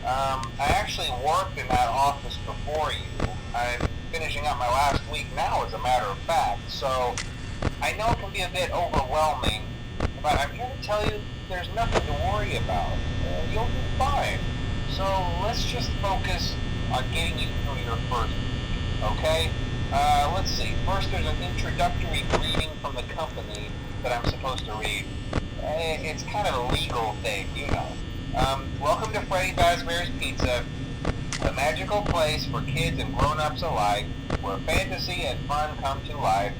I actually worked in that office before you. I'm finishing up my last week now, as a matter of fact, so I know it can be a bit overwhelming, but I'm here to tell you there's nothing to worry about. You'll be fine. So let's just focus on getting you through your first week, okay? Let's see. First, there's an introductory greeting from the company that I'm supposed to read. It's kind of a legal thing, you know. Welcome to Freddy Fazbear's Pizza, a magical place for kids and grown-ups alike, where fantasy and fun come to life.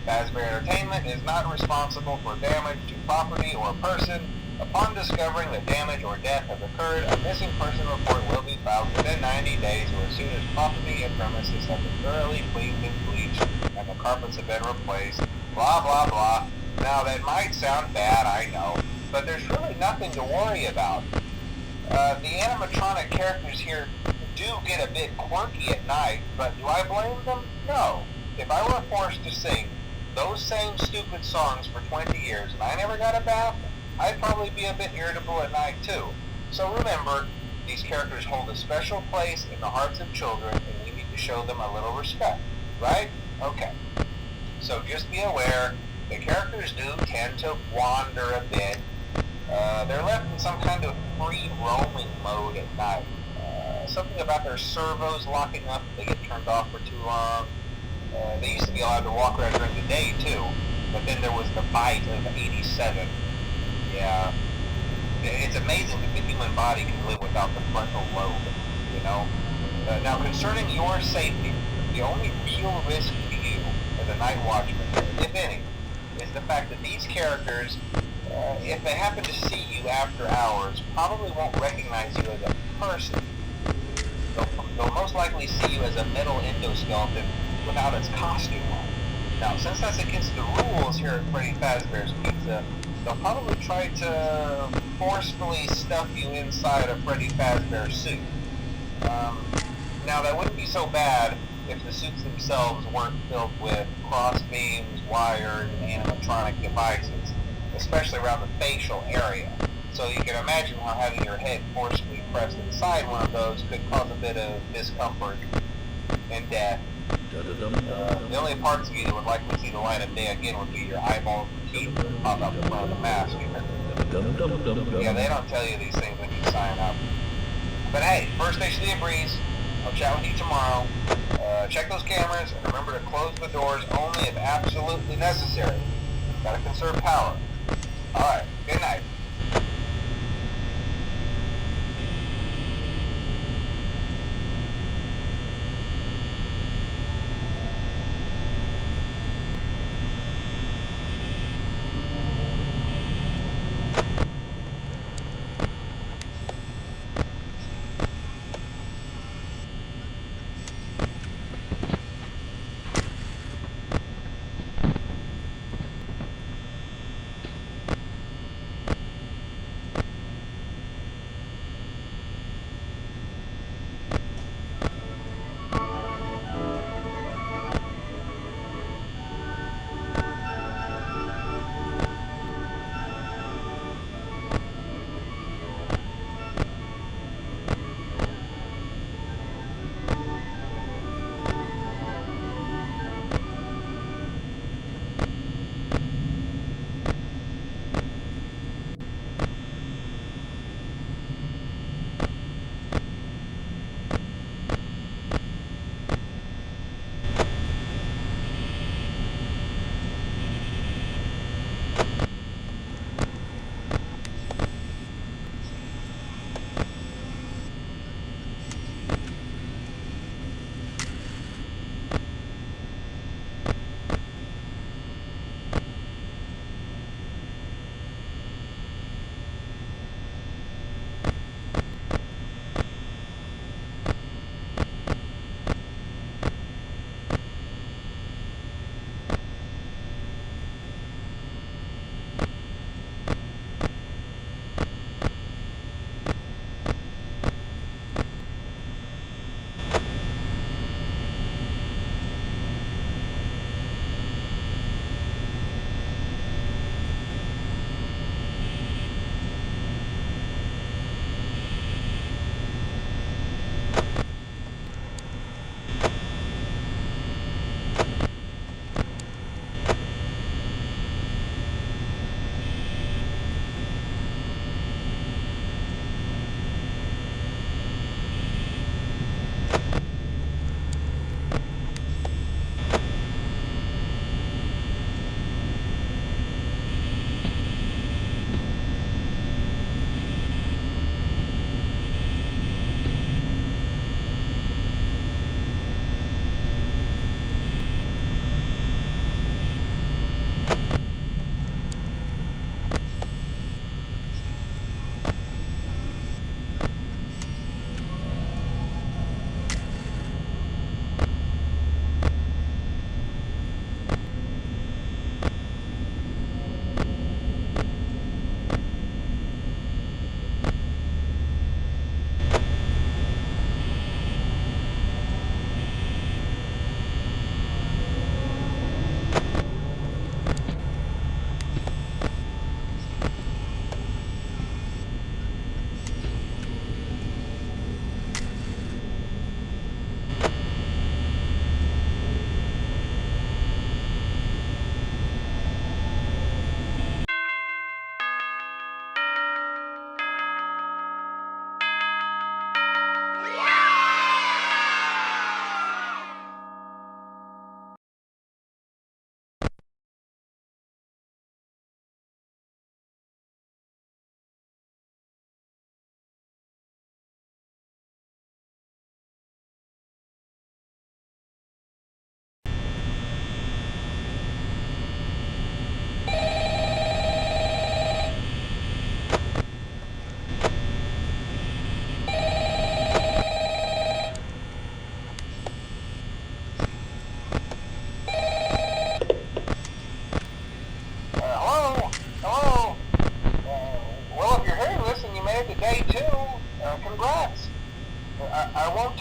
Fazbear Entertainment is not responsible for damage to property or person. Upon discovering that damage or death has occurred, a missing person report will be filed within 90 days or as soon as property and premises have been thoroughly cleaned and bleached and the carpets have been replaced. Blah, blah, blah. Now, that might sound bad, I know, but there's really nothing to worry about. The animatronic characters here do get a bit quirky at night, but do I blame them? No. If I were forced to sing those same stupid songs for 20 years and I never got a bath, I'd probably be a bit irritable at night too. So remember, these characters hold a special place in the hearts of children and we need to show them a little respect, right? Okay. So just be aware, the characters do tend to wander a bit. They're left in some kind of free roaming mode at night. Something about their servos locking up if they get turned off for too long. They used to be allowed to walk around during the day too, but then there was the bite of 87. Yeah, it's amazing that the human body can live without the frontal lobe, you know? Now, concerning your safety, the only real risk to you as a night watchman, if any, is the fact that these characters, if they happen to see you after hours, probably won't recognize you as a person. They'll most likely see you as a metal endoskeleton without its costume on. Now, since that's against the rules here at Freddy Fazbear's Pizza, they'll probably try to forcefully stuff you inside a Freddy Fazbear suit. Now, that wouldn't be so bad if the suits themselves weren't filled with cross beams, wires, and animatronic devices, especially around the facial area. So you can imagine how having your head forcefully pressed inside one of those could cause a bit of discomfort and death. The only parts of you that would likely see the light of day again would be your eyeballs and teeth that pop out in front of the mask. Yeah, they don't tell you these things when you sign up. But hey, first station of the breeze. I'll chat with you tomorrow. Check those cameras and remember to close the doors only if absolutely necessary. Gotta conserve power. Alright, good night.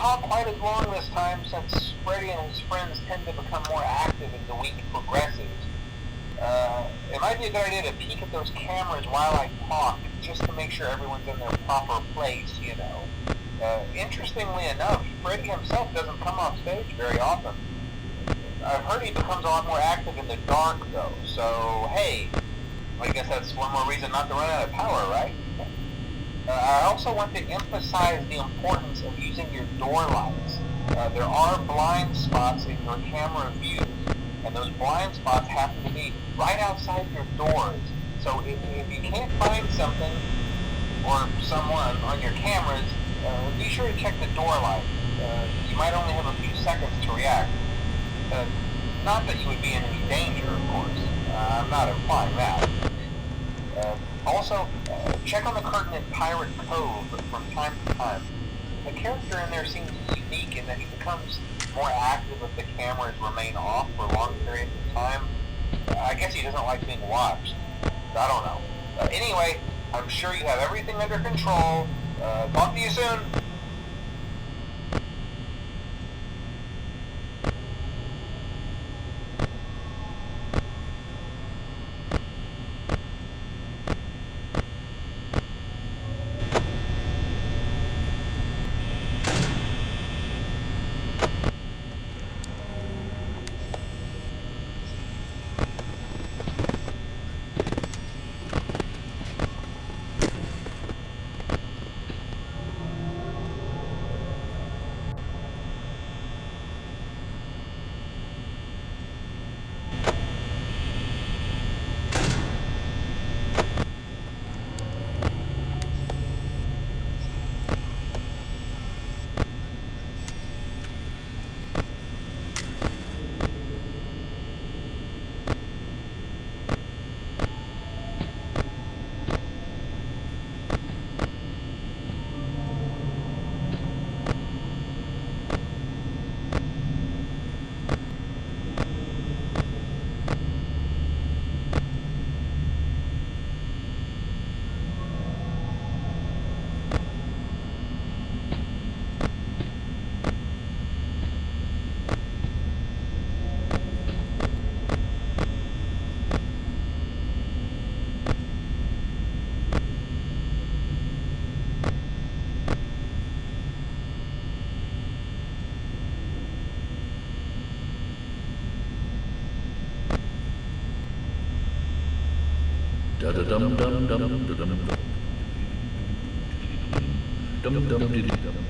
talk quite as long this time since Freddy and his friends tend to become more active as the week progresses. It might be a good idea to peek at those cameras while I talk, just to make sure everyone's in their proper place, you know. Interestingly enough, Freddy himself doesn't come off stage very often. I've heard he becomes a lot more active in the dark, though, so hey, I guess that's one more reason not to run out of power, right? I also want to emphasize the importance of using your door lights. There are blind spots in your camera views, and those blind spots happen to be right outside your doors. So if you can't find something or someone on your cameras, be sure to check the door light. You might only have a few seconds to react. Not that you would be in any danger, of course. I'm not implying that. Also, check on the curtain in Pirate Cove from time to time. The character in there seems unique in that he becomes more active if the cameras remain off for long periods of time. I guess he doesn't like being watched. I don't know. Anyway, I'm sure you have everything under control. Talk to you soon. Da da dum dum dum dum dum dum dum dum dum dum dum.